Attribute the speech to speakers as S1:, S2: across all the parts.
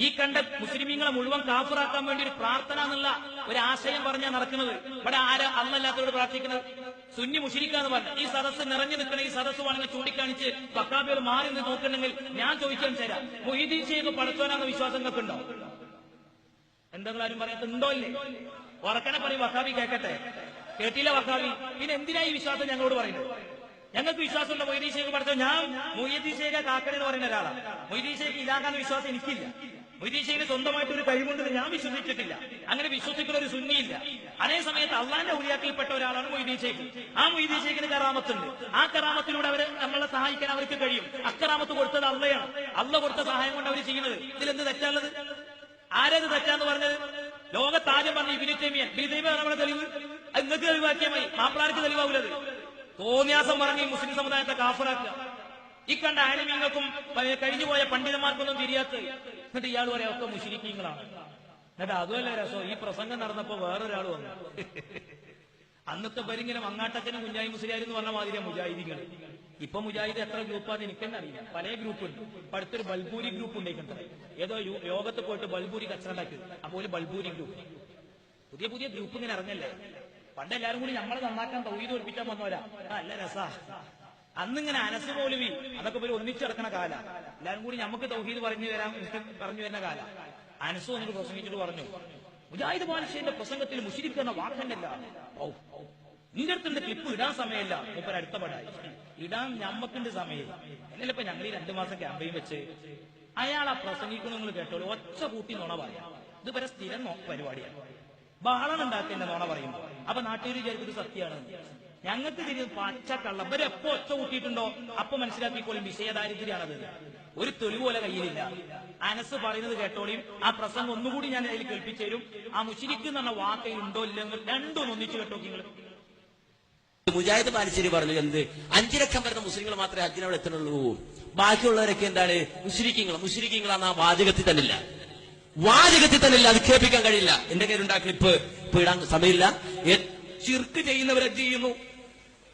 S1: ഈ കണ്ട മുസ്ലിമീങ്ങളെ മുഴുവൻ കാഫിറാക്കാൻ വേണ്ടി ഒരു പ്രാർത്ഥന എന്നുള്ള ഒരു ആശയം പറഞ്ഞാൽ നടക്കുന്നത്. ഇവിടെ ആരാ അന്നല്ലാത്തവരോട് പ്രാർത്ഥിക്കുന്നത്? സുന്നി മുശ്രിക്കാന്ന് പറഞ്ഞു. ഈ സദസ്സ് നിറഞ്ഞു നിൽക്കണ ഈ സദസ്സ് വേണമെങ്കിൽ ചൂണ്ടിക്കാണിച്ച് വഹാബികൾ മാറി നിന്ന് നോക്കണമെങ്കിൽ ഞാൻ ചോദിക്കാൻ തരാം, മൊയ്തീൻ ശൈഖ് പടച്ചോനാന്ന വിശ്വാസം നിങ്ങൾക്ക് ഉണ്ടോ? എന്തെങ്കിലും ആരും പറയാത്ത ഉണ്ടോ? ഇല്ലേ? ഉറക്കനെ പറയും, വഹാബി കേൾക്കട്ടെ. കേട്ടില്ല വഹാബി? പിന്നെ എന്തിനാ ഈ വിശ്വാസം ഞങ്ങളോട് പറയുന്നത്? ഞങ്ങൾക്ക് വിശ്വാസമുള്ള മൊയ്തീൻ ശൈഖ് പഠിച്ചോ. ഞാൻ മൊയ്തീൻ ശൈഖ് കാക്കണ എന്ന് പറയുന്ന ഒരാളാണ്. മൊയ്തീൻ ശൈഖ് ഇലാകാന്ന വിശ്വാസം എനിക്കില്ല. മൊയ്തീൻ ശൈഖിന് സ്വന്തമായിട്ട് ഒരു കഴിവുണ്ടെന്ന് ഞാൻ വിശ്വസിച്ചിട്ടില്ല. അങ്ങനെ വിശ്വസിക്കുന്ന ഒരു സുന്നിയില്ല. അതേ സമയത്ത് അള്ളാന്റെ ഔലിയാക്കളിൽപ്പെട്ട ഒരാളാണ് മൊയ്തീൻ ശൈഖ്. ആ മൊയ്തീൻ ശൈഖിന് കറാമത്തുണ്ട്. ആ കറാമത്തിലൂടെ അവര് നമ്മളെ സഹായിക്കാൻ അവർക്ക് കഴിയും. അക്കറാമത്ത് കൊടുത്തത് അള്ളയാണ്. അള്ള കൊടുത്ത സഹായം കൊണ്ട് അവർ ചെയ്യുന്നത്. ഇതിലെന്ത് തെറ്റാനുള്ളത്? ആരത് തെറ്റാന്ന് പറഞ്ഞത്? ലോകത്താദ്യം പറഞ്ഞ ഇബ്നു തൈമിയ്യ. ഇബ്നു തൈമിയ്യ നമ്മുടെ തെളിവ് നിങ്ങൾക്ക് തെളിവാക്കിയാൽ മതി, മാപ്പിളാർക്ക് തെളിവാവൂലത്. തോന്നിയാസം പറഞ്ഞ് മുസ്ലിം സമുദായത്തെ കാഫിറാക്കുക. ഈ കണ്ട ആലിമീങ്ങൾക്കും കഴിഞ്ഞുപോയ പണ്ഡിതന്മാർക്കൊന്നും തിരിയാത്ത. എന്നിട്ട് ഇയാൾ പറയാം ഒക്കെ മുശ്രിക്കീങ്ങളാണ്. എന്നിട്ട് അതുമല്ല രസം, ഈ പ്രസംഗം നടന്നപ്പോ വേറൊരാൾ വന്നു. അന്നത്തെ പരിങ്ങനെ മങ്ങാട്ടച്ചനും കുഞ്ഞായി മുസ്ലിയാർ എന്ന് പറഞ്ഞ മാതിരിയാ മുജാഹിദികൾ. ഇപ്പൊ മുജാഹിദ് എത്ര ഗ്രൂപ്പാന്ന് എനിക്കെന്നെ അറിയില്ല. പല ഗ്രൂപ്പുണ്ട്. ഇപ്പൊ അടുത്തൊരു ബൽബൂരി ഗ്രൂപ്പ് ഉണ്ടായിട്ടുണ്ട്. ഏതോ യോഗത്ത് പോയിട്ട് ബൽബൂരി കച്ചറണ്ടാക്കി. അപ്പോൾ ബൽബൂരി ഗ്രൂപ്പ്, പുതിയ പുതിയ ഗ്രൂപ്പ് ഇങ്ങനെ ഇറങ്ങല്ലേ. പണ്ട് എല്ലാരും കൂടി നമ്മളെ നന്നാക്കാൻ തൗഹീദ് പഠിപ്പിക്കാൻ വന്നോരാ. നല്ല രസാ. അന്നിങ്ങനെ അനസ് മൗലവി അതൊക്കെ പോലും ഒന്നിച്ചടക്കണ കാല. എല്ലാരും കൂടി നമുക്ക് തൗഹീദ് പറഞ്ഞു വരുന്ന കാല. അനസ് വന്നിട്ട് പ്രസംഗിച്ചിട്ട് പറഞ്ഞു, മുജാഹിദ് ബാദ്ഷാന്റെ പ്രസംഗത്തിൽ മുശ്രിക്ക് എന്ന വാക്കന്നല്ല. നിന്റെ അടുത്തുണ്ട് ക്ലിപ്പ് ഇടാൻ സമയമല്ല. മൂപ്പർ അടുത്ത പടായി ഇടാൻ ഞമ്മക്കിന്റെ സമയം. എന്നല്ല ഇപ്പൊ ഞങ്ങൾ ഈ 2 മാസം ക്യാമ്പയിൻ വെച്ച് അയാൾ ആ പ്രസംഗിക്കുന്നു. നിങ്ങൾ കേട്ടോളൂ, ഒച്ച കൂട്ടി നുണ പറയാം. ഇത് വരെ സ്ഥിരം പരിപാടിയാണ്. ബഹളം ഉണ്ടാക്കേണ്ട നുണ പറയുമ്പോ. അപ്പൊ നാട്ടുകാർ വിചാരിച്ചത് സത്യമാണ്. ഞങ്ങൾക്ക് തിരിഞ്ഞ് പച്ചക്കള്ളം. ഇവരെ എപ്പോ ഒച്ച കൂട്ടിയിട്ടുണ്ടോ അപ്പൊ മനസ്സിലാക്കിക്കോളും വിഷയദാരിദ്ര്യാണത്. ഒരു തെളിവ് പോലെ കയ്യിലില്ല. അനസ് പറയുന്നത് കേട്ടോളിയും. ആ പ്രസംഗം ഒന്നുകൂടി ഞാൻ അതിൽ കേൾപ്പിച്ചു തരും. ആ മുശ്രിക്ക് എന്ന് പറഞ്ഞ വാക്കയിൽ ഉണ്ടോ ഇല്ലെന്ന് രണ്ടും ഒന്നിച്ചു കേട്ടോ. നിങ്ങൾ
S2: മുജാഹിദ് ബാലുശ്ശേരി പറഞ്ഞു, എന്ത് 5 ലക്ഷം വരുന്ന മുസ്ലിങ്ങൾ മാത്രമേ ഹജ്ജിനവിടെ എത്തുന്നുള്ളൂ, ബാക്കിയുള്ളവരൊക്കെ എന്താണ് മുശ്രിക്കീങ്ങളാണ്. ആ വാചകത്തിൽ തന്നില്ല, വാചകത്തിൽ തന്നില്ല. അത് കേൾപ്പിക്കാൻ കഴിയില്ല. എന്റെ കയ്യിലുണ്ടാ ക്ലിപ്പ്. ഇപ്പൊ ഇടാൻ സമയമില്ല. ചിർക്ക് ചെയ്യുന്നവർ ഹജ്ജ് ചെയ്യുന്നു.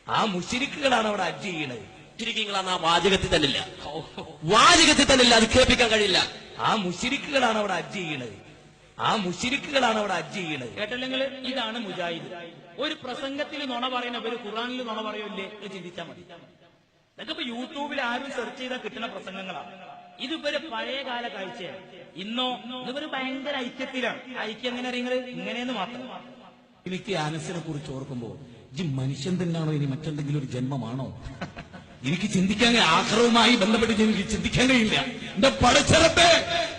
S2: ആ മുശ്രിക്കുകളാണ് അവിടെ ഹജ്ജ് ചെയ്യണത്. മുശ്രിക്കീങ്ങളാണ്. ആ വാചകത്തിൽ തന്നില്ല, വാചകത്തിൽ തന്നില്ല. അത് കേൾപ്പിക്കാൻ കഴിയില്ല.
S1: ആ മുശ്രിക്കുകളാണ് അവിടെ ഹജ്ജ് ചെയ്യണത്. ആ മുശ്രിക്കുകളാണ് അവിടെ ഹജ്ജ് ചെയ്യണത്. കേട്ടല്ലെങ്കിൽ ഇതാണ് മുജാഹിദ്. ഒരു പ്രസംഗത്തിൽ നുണ പറയുന്നവര് ഖുർആനിൽ നുണ പറയൂല്ലേ എന്ന് ചിന്തിച്ചാൽ മതി. ഇതൊക്കെ ഇപ്പൊ യൂട്യൂബിൽ ആരും സെർച്ച് ചെയ്താൽ കിട്ടുന്ന പ്രസംഗങ്ങളാണ്. ഇതുവരെ പഴയകാല കാഴ്ചയാണ്. ഇന്നോ ഇതുവരെ ഭയങ്കര ഐക്യത്തിലാണ്. ഐക്യം എങ്ങനെ അറിയുന്നത്? ഇങ്ങനെയെന്ന് മാത്രം.
S3: എനിക്ക് അനസിനെ കുറിച്ച് ഓർക്കുമ്പോ ഈ മനുഷ്യൻ തന്നെയാണോ ഇനി മറ്റെന്തെങ്കിലും ഒരു ജന്മമാണോ? എനിക്ക് ചിന്തിക്കാൻ, ആക്രവുമായി ബന്ധപ്പെട്ട് എനിക്ക് ചിന്തിക്കാൻ കഴിയില്ല. എന്റെ പടച്ചറപ്പേ,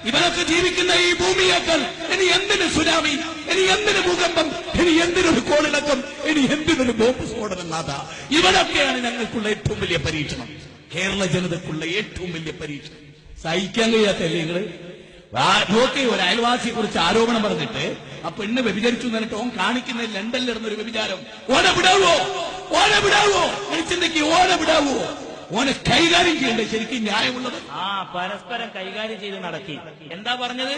S3: ഇവരൊക്കെ ജീവിക്കുന്ന ഈ ഭൂമിയേക്കാൾ ഇനി എന്തിന് സുനാമി, ഇനി എന്തിന് ഭൂകമ്പം, ഇനി എന്തിനൊരു കോളിളക്കം, ഇനി എന്തിനൊരു ബോംബ് സ്ഫോടനം. നാഥ, ഇവരൊക്കെയാണ് ഞങ്ങൾക്കുള്ള ഏറ്റവും വലിയ പരീക്ഷണം. കേരള ജനതക്കുള്ള ഏറ്റവും വലിയ പരീക്ഷണം. സഹിക്കാൻ കഴിയാത്തല്ലേ നിങ്ങള്? നോക്കി ഒരു അയൽവാസിയെ കുറിച്ച് ആരോപണം പറഞ്ഞിട്ട് ആ പെണ്ണ് വ്യഭിചരിച്ചു എന്നിട്ട് ഓൻ കാണിക്കുന്ന ലണ്ടനിൽ നടന്നൊരു വ്യഭിചാരം. ഓനെ വിടാവോ? ഓനെ വിടാവോ? ചിന്തയ്ക്ക് ഓനെ വിടാവോ? ഓനെ കൈകാര്യം ചെയ്യണ്ടേ ശരിക്കും ന്യായമുള്ളത്?
S1: പരസ്പരം കൈകാര്യം ചെയ്ത് നടക്കി. എന്താ പറഞ്ഞത്?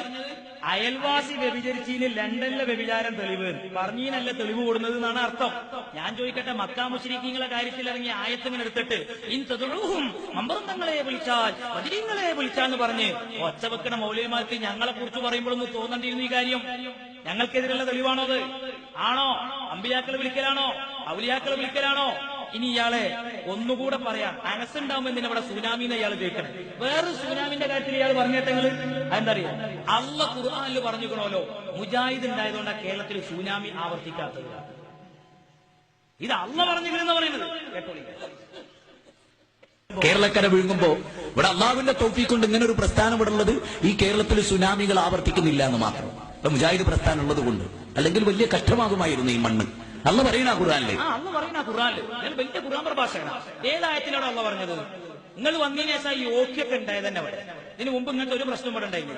S1: അയൽവാസി വ്യഭിചരിച്ചതിന് ലണ്ടനിലെ വ്യഭിചാരം തെളിവ് പറഞ്ഞീനല്ല തെളിവ് കൊടുന്നത് എന്നാണ് അർത്ഥം. ഞാൻ ചോദിക്കട്ടെ, മക്കാ മുശ്രിക്കീങ്ങളെ കാര്യത്തിൽ ഇറങ്ങിയ ആയത്തിങ്ങനെ എടുത്തിട്ട് മമ്പറന്തങ്ങളെ വിളിച്ചാൽ വജ്രീങ്ങളെ വിളിച്ചാന്ന് പറഞ്ഞ് ഒച്ച വെക്കണ മൗലവിമാർക്ക് ഞങ്ങളെ കുറിച്ച് പറയുമ്പോഴൊന്നും തോന്നണ്ടിരുന്നു ഈ കാര്യം. ഞങ്ങൾക്കെതിരുള്ള തെളിവാണോ അത്? ആണോ? അമ്പിയാക്കളെ വിളിക്കലാണോ? ഔലിയാക്കളെ വിളിക്കലാണോ? ഇനി ഇയാളെ ഒന്നുകൂടെ പറയാം. അനസുണ്ടാവുമ്പോ എന്തിനാ ഇവിടെ സുനാമിന്ന് ഇയാൾ കേൾക്കണം? വേറെ സുനാമിന്റെ കാര്യത്തിൽ ഇയാൾ പറഞ്ഞിട്ടെങ്കിൽ അതെന്തറിയാം? അള്ള ഖുർആനിൽ പറഞ്ഞിക്കണല്ലോ, മുജാഹിദ് ഉണ്ടായതുകൊണ്ടാണ് കേരളത്തിൽ സുനാമി ആവർത്തിക്കാത്തത്. ഇത് അള്ള പറഞ്ഞില്ലെന്ന് പറയുന്നത് കേട്ടോളി.
S3: കേരളക്കര വിഴുങ്ങുമ്പോ ഇവിടെ അള്ളാഹുവിന്റെ തൗഫീഖ് കൊണ്ട് ഇങ്ങനെ ഒരു പ്രസ്ഥാനം ഇവിടെ ഉള്ളത് ഈ കേരളത്തിൽ സുനാമികൾ ആവർത്തിക്കുന്നില്ല എന്ന് മാത്രം. ഇപ്പൊ മുജാഹിദ് പ്രസ്ഥാനം ഉള്ളത് കൊണ്ട്, അല്ലെങ്കിൽ വലിയ കഷ്ടമാകുമായിരുന്നു ഈ മണ്ണ്. അള്ള പറയുന്ന ഖുർആനില്,
S1: അള്ള പറയുന്ന ഖുർആനില് വലിയ ഖുർആൻ പ്രഭാഷകനാണ്. ഏതായത്തിനോട് അള്ള പറഞ്ഞത്? നിങ്ങൾ വന്നതിന് ശേഷം ഈ ഓക്കിയൊക്കെ ഉണ്ടായത് തന്നെ അവിടെ. ഇതിന് മുമ്പ് ഇങ്ങനത്തെ ഒരു പ്രശ്നം ഇവിടെ ഉണ്ടായില്ല.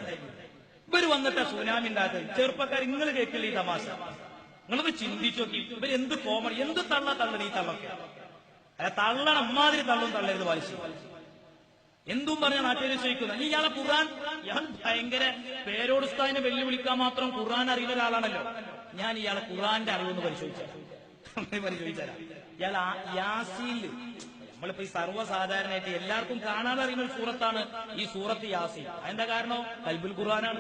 S1: ഇവര് വന്നിട്ട് സുനാമി ഉണ്ടാക്കുന്നത്. ചെറുപ്പക്കാർ നിങ്ങൾ കേൾക്കില്ല ഈ തമാശ? നിങ്ങളത് ചിന്തിച്ചു നോക്കി. ഇവർ എന്ത് കോമഡി, എന്ത് തള്ളണ ഈ തള്ളൊക്കെ. തള്ളണം, അമ്മാതിരി തള്ളും തള്ളരുത് വായിച്ചു. എന്തും പറഞ്ഞ നാട്ടുകാർ ചോദിക്കുന്നു, ഇയാളെ ഖുർആൻ, ഇയാൾ ഭയങ്കര പേരോടുസ്താദിനെ വെല്ലുവിളിക്കാൻ മാത്രം ഖുർആൻ അറിയുന്ന ഒരാളാണല്ലോ. ഞാൻ ഇയാളെ ഖുർആന്റെ അറിവെന്ന് പരിശോധിച്ചാൽ ഇയാൾ യാസീനിൽ നമ്മളിപ്പോ ഈ സർവ്വസാധാരണയായിട്ട് എല്ലാവർക്കും കാണാതെ അറിയുന്ന ഒരു സൂറത്താണ് ഈ സൂറത്ത് യാസീൻ. അതെന്താ കാരണം? കൽബുൽ ഖുർആനാണ്,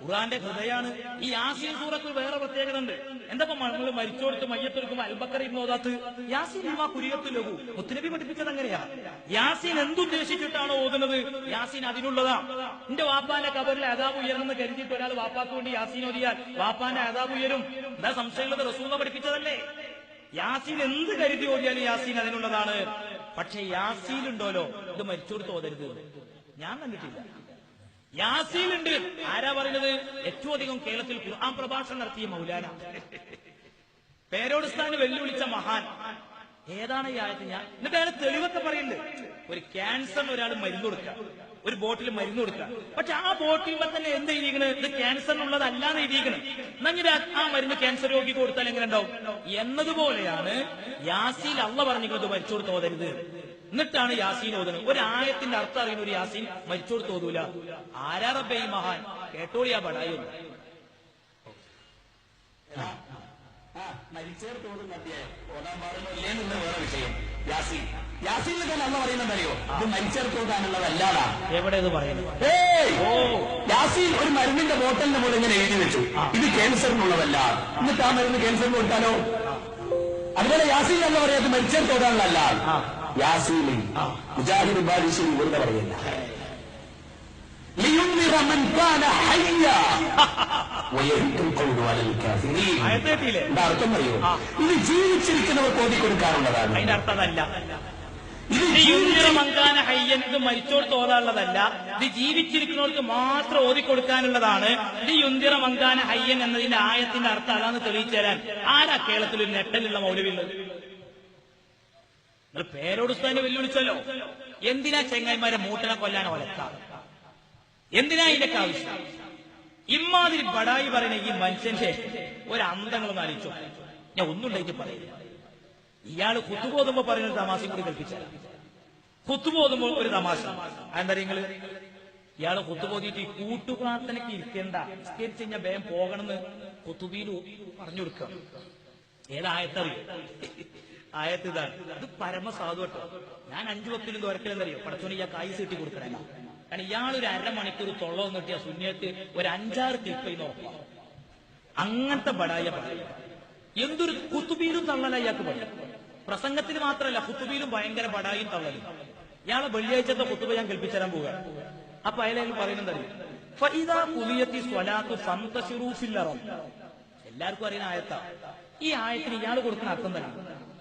S1: ഖുർആന്റെ ഹൃദയാണ്. ഈ യാസീൻ സൂറത്ത് വേറെ പ്രത്യേകത ഉണ്ട്. എന്താ നമ്മൾ മരിച്ചോടുത്ത് മയ്യത്തൊടുക്കുമ്പോൾ അൽബക്കർ ഇന്നോദാത്ത് യാസീൻ ആ കുരിയത്ത് ലഘു മുത്തുനബി പഠിപ്പിച്ചത് അങ്ങനെയാ. യാസീൻ എന്തുദ്ദേശിച്ചിട്ടാണോ ഓതുന്നത്, യാസീൻ അതിനുള്ളതാ. എന്റെ വാപ്പാന്റെ കബറിൽ അദാബ് ഉയർന്നെന്ന് കരുതിയിട്ട് ഒരാൾ വാപ്പാക്ക് വേണ്ടി യാസീൻ ഓതിയാൽ വാപ്പാന്റെ അദാബ് ഉയരും. എന്താ സംശയമുള്ളത്? റസൂല പഠിപ്പിച്ചതല്ലേ. യാസീൻ എന്ത് കരുതി ഓതിയാലും യാസീൻ അതിനുള്ളതാണ്. പക്ഷെ യാസീൻ ഉണ്ടോലോ ഇത് മരിച്ചോടുത്ത് ഓതരുത്, ഞാൻ കണ്ടിട്ടില്ല. യാസീനുണ്ട്. ആരാ പറയുന്നത്? ഏറ്റവും അധികം കേരളത്തിൽ ഖുർആൻ പ്രഭാഷണം നടത്തിയ മൗലാന, പേരോടുസ്ഥാന് വെല്ലുവിളിച്ച മഹാൻ. ഏതാണ് ഈ ആയത്ത്? ഞാൻ എന്നിട്ട് അയാൾ തെളിവൊക്കെ പറയുന്നുണ്ട്. ഒരു ക്യാൻസറിന് ഒരാൾ മരുന്ന് കൊടുക്കുക, ഒരു ബോട്ടിൽ മരുന്ന് കൊടുക്കുക. പക്ഷെ ആ ബോട്ടിൽ തന്നെ എന്ത് എഴുതിയിരിക്കണ്? ഇത് ക്യാൻസറിനുള്ളതല്ലാന്ന് എഴുതിയിരിക്കണം. എന്നെങ്കിൽ ആ മരുന്ന് ക്യാൻസർ രോഗിക്ക് കൊടുത്താൽ എങ്ങനെ ഉണ്ടാവും എന്നതുപോലെയാണ് യാസീൻ അള്ള പറഞ്ഞിരിക്കുന്നത് മരിച്ചോടുത്ത് ഓതരുത്. എന്നിട്ടാണ് യാസീൻ ഓതുന്നത്. ഒരു ആയത്തിന്റെ അർത്ഥം അറിയുന്ന ഒരു യാസീൻ മരിച്ചോടുത്ത് ഓതൂല. ആരാ റബ്ബേ ഈ മഹാൻ? കേട്ടോളിയാ ബടായി.
S3: മരിച്ചേർത്തോടുന്ന അധ്യായം ഓതാൻ പാടുന്നില്ലേന്നുള്ള വേറെ വിഷയം. യാസീൻ യാസീനിൽ അല്ല പറയുന്നതറിയോ? ഇത് മരിച്ചേർത്തോടാനുള്ളതല്ലാതാ.
S1: എവിടെ ഇത് പറയുന്നത്?
S3: യാസീൻ ഒരു മരുന്നിന്റെ ബോട്ടലിന്റെ പോലെ ഇങ്ങനെ എഴുതി വെച്ചു, ഇത് ക്യാൻസറിനുള്ളതല്ല. എന്നിട്ട് ആ മരുന്ന് ക്യാൻസറിന് കൊടുത്താലോ? അതുപോലെ യാസീൻ അല്ല പറയാത് മരിച്ചേർത്തോടാനുള്ളതല്ല. യാസീൻ മുജാഹിദ് ബാദിശ്ശേരി വെറുതെ പറയല്ല. അർത്ഥം പറയൂ. ഇത് ജീവിച്ചിരിക്കുന്നവർക്ക് ഓതിക്കൊടുക്കാറുള്ളതാണ്.
S1: അതിന്റെ അർത്ഥം അതല്ല. ഇത് മരിച്ചോടത്ത് ഓതാനുള്ളതല്ല, ഇത് ജീവിച്ചിരിക്കുന്നവർക്ക് മാത്രം ഓതിക്കൊടുക്കാനുള്ളതാണ്. ഇത് യുന്തിറ മങ്കാന ഹയ്യൻ എന്നതിന്റെ ആയത്തിന്റെ അർത്ഥം അതാന്ന് തെളിയിച്ചു തരാൻ ആരാ കേരളത്തിൽ ഒരു നെട്ടലുള്ള മൗലവിയുള്ളത്? നിങ്ങൾ പേരോടുസ്ഥാനെ വെല്ലുവിളിച്ചല്ലോ. എന്തിനാ ചെങ്ങായിമാരെ മൂട്ടനെ കൊല്ലാൻ ഒലക്കാം? എന്തിനാ ഇതിന്റെ ആവശ്യം? ഇമാതിരി ബടായി പറയുന്ന ഈ മനുഷ്യന്റെ ഒരു അന്തങ്ങളൊന്നും ആലോചിച്ചോ. ഞാൻ ഒന്നും ഉണ്ടായിട്ട് പറയില്ല. ഇയാള് കുത്തുബോധുമ്പോ പറയുന്ന തമാശയും കൂടി കൽപ്പിച്ചാൽ, കുത്തുബോധുമ്പോ ഒരു തമാശ. എന്താ നിങ്ങള് ഇയാള് കുത്തുബോധിയിട്ട് ഈ കൂട്ടുപ്രാർത്ഥനയ്ക്ക് ഇരിക്കേണ്ട, നിസ്കരിച്ച് കഴിഞ്ഞാൽ വേഗം പോകണമെന്ന് കുത്തുബീൽ പറഞ്ഞു കൊടുക്കുക. ഏതായത്തറിയോ? ആയത്ത് ഇതാണ്. ഇത് പരമസാധു കേട്ടോ. ഞാൻ 5 വക്തിലും തുറക്കലെന്നറിയോ? പടച്ചോന് ഇയാൾക്ക് ആയുസ് കിട്ടി കൊടുക്കണ. കാരണം ഇയാളൊരു അരമണിക്കൂർ തൊള്ള വന്നിട്ട് ആ സുന്നിയത്ത് ഒരു 5-6 ക്ലിപ്പ് ചെയ്യുന്ന ഉറപ്പാണ്. അങ്ങനത്തെ ബടായ പറയും. എന്തൊരു കുത്തുബീലും തള്ളല ഇയാൾക്ക് പറയും. പ്രസംഗത്തിന് മാത്രമല്ല, കുത്തുബീലും ഭയങ്കര ബടായും തള്ളലും. ഇയാളെ വെള്ളിയാഴ്ചത്തെ കുത്തുബ ഞാൻ കേൾപ്പിച്ചു തരാൻ പോവുകയാണ്. അപ്പൊ അയാൾ പറയുന്നത് അറിയും, എല്ലാവർക്കും അറിയുന്ന ആയത്താ. ഈ ആയത്തിന് ഇയാൾ കൊടുക്കുന്ന അർത്ഥം തന്നെ,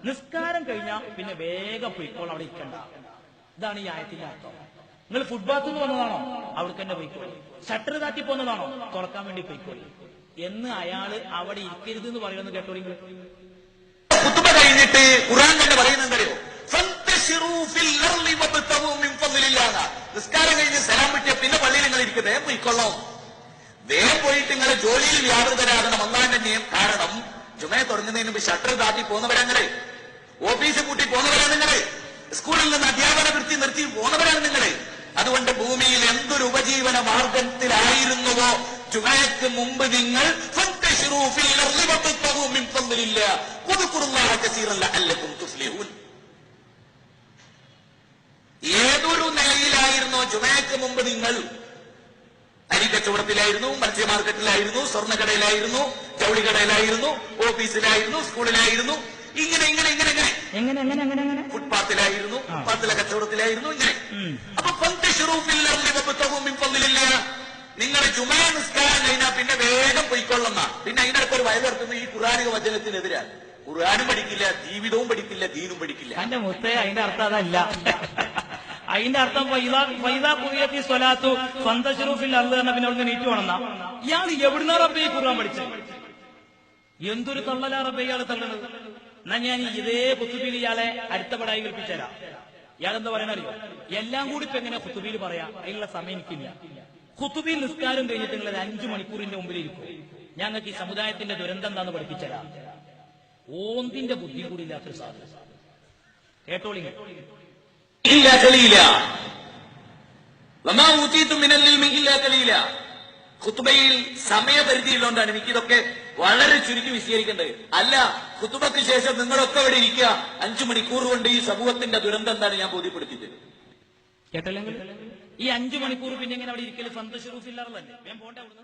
S1: നിസ്കാരം കഴിഞ്ഞാൽ പിന്നെ വേഗം പോയിക്കോളാം, അവിടെ ഇരിക്കണ്ട. ഇതാണ് ഈ ആയത്തിന്റെ അർത്ഥം. നിങ്ങൾ ഫുട്ബാത്ത് നിന്ന് വന്നതാണോ? അവിടെ തന്നെ പോയിക്കോളി. ഷട്ടർ താറ്റി പോന്നതാണോ? തുറക്കാൻ വേണ്ടി പോയിക്കോളി എന്ന് അയാള് അവിടെ ഇരിക്കരുത് എന്ന് പറയുന്നത് കേട്ടോളി.
S2: ഖുതുബ കഴിഞ്ഞിട്ട് ഖുർആൻ തന്നെ പറയുന്നുണ്ടല്ലോ, നിസ്കാരം കഴിഞ്ഞ് സലാം വിട്ടിയ പിന്നെ പള്ളിയിൽ നിങ്ങൾ ഇരിക്കുക, വേഗം പോയിക്കൊള്ളാം. വേഗം പോയിട്ട് നിങ്ങളെ ജോലിയിൽ വ്യാപൃതരാകണം. അള്ളാന്റെ നിയമം. കാരണം ജുമയെ തുടങ്ങുന്നതിന് മുമ്പ് ഷട്ടർ താറ്റി പോകുന്നവരാ നിങ്ങള്, ഓഫീസ് കൂട്ടി പോകുന്നവരാണ് നിങ്ങള്, സ്കൂളിൽ നിന്ന് അധ്യാപന വൃത്തി നിർത്തി പോകുന്നവരാണ് നിങ്ങള്. അതുകൊണ്ട് ഭൂമിയിൽ എന്തൊരു ഉപജീവന മാർഗത്തിലായിരുന്നുവോ ജുമയ്ക്ക് മുമ്പ് നിങ്ങൾ ഏതൊരു നിലയിലായിരുന്നോ ജുമയ്ക്ക് മുമ്പ് നിങ്ങൾ? അരിക്കച്ചവടത്തിലായിരുന്നു, മത്സ്യ മാർക്കറ്റിലായിരുന്നു, സ്വർണ്ണക്കടയിലായിരുന്നു, ജൗളിക്കടയിലായിരുന്നു, ഓഫീസിലായിരുന്നു, സ്കൂളിലായിരുന്നു, ഇങ്ങനെ ഇങ്ങനെ ഇങ്ങനെ ഇങ്ങനെ ഫുട്പാത്തിലായിരുന്നു, ഫുട്പാത്തിലെ കച്ചവടത്തിലായിരുന്നു, ഇങ്ങനെ. അപ്പൊ നിങ്ങൾ ജുമാ നിസ്കാരം കഴിഞ്ഞാൽ പിന്നെ വേഗം പൊയ്ക്കൊള്ളുന്ന. പിന്നെ അതിനകത്ത് ഒരു വയലിറക്കുന്ന ഈ ഖുർആനിക വചനത്തിനെതിരാണ്. ഖുർആനും പഠിക്കില്ല, ജീവിതവും പഠിക്കില്ല, ദീനും പഠിക്കില്ല.
S1: എന്റെ മുത്തേ, അതിന്റെ അർത്ഥം അതല്ല. അതിന്റെ അർത്ഥം സ്വലാത്തു സന്തഷറൂഫിൽ അള്ള് എന്ന പിന്നെ അവിടെ നീറ്റ് വേണമെന്ന. ഇയാൾ എവിടുന്ന റബ്ബേ ഖുർആൻ പഠിച്ചത്? എന്തൊരു തള്ളലാ റബ്ബേ ഇയാൾ തള്ളണത്. എന്നാ ഞാൻ ഇതേ കുത്തുബിയിൽ ഇയാളെ അടുത്ത പടായി കൽപ്പിച്ചുതരാം. ഇയാളെന്താ പറയണറിയോ? എല്ലാം കൂടി ഇപ്പൊ എങ്ങനെ കുത്തുബിയിൽ പറയാം? അതിനുള്ള സമയം എനിക്കില്ല. കുത്തുബിയിൽ നിസ്കാരം കഴിഞ്ഞിട്ട് നിങ്ങൾ 5 മണിക്കൂറിന്റെ മുമ്പിൽ ഇരിക്കും. ഞങ്ങൾക്ക് ഈ സമുദായത്തിന്റെ ദുരന്തം എന്താന്ന് പഠിപ്പിച്ചുതരാം. ഓന്തിന്റെ ബുദ്ധി കൂടി ഇല്ലാത്തൊരു സാധനം. കേട്ടോളിങ്ങ
S2: ഖുതുബയിൽ സമയപരിധിയുള്ളതുകൊണ്ടാണ് എനിക്കിതൊക്കെ
S4: വളരെ ചുരുക്കി വിശദീകരിക്കേണ്ടത്. അല്ല, ഖുതുബക്ക് ശേഷം നിങ്ങളൊക്കെ ഇവിടെ ഇരിക്കുക, 5 മണിക്കൂർ കൊണ്ട് ഈ സമൂഹത്തിന്റെ ദുരന്തം എന്താണ് ഞാൻ ബോധ്യപ്പെടുത്തിയത്.
S1: കേട്ടല്ലെങ്കിൽ ഈ 5 മണിക്കൂർ പിന്നെ എങ്ങനെ അവിടെ ഇരിക്കല്? സന്തോഷ റൂഫില്ലാറല്ലേ? ഞാൻ പോട്ടെ അവിടുന്ന്.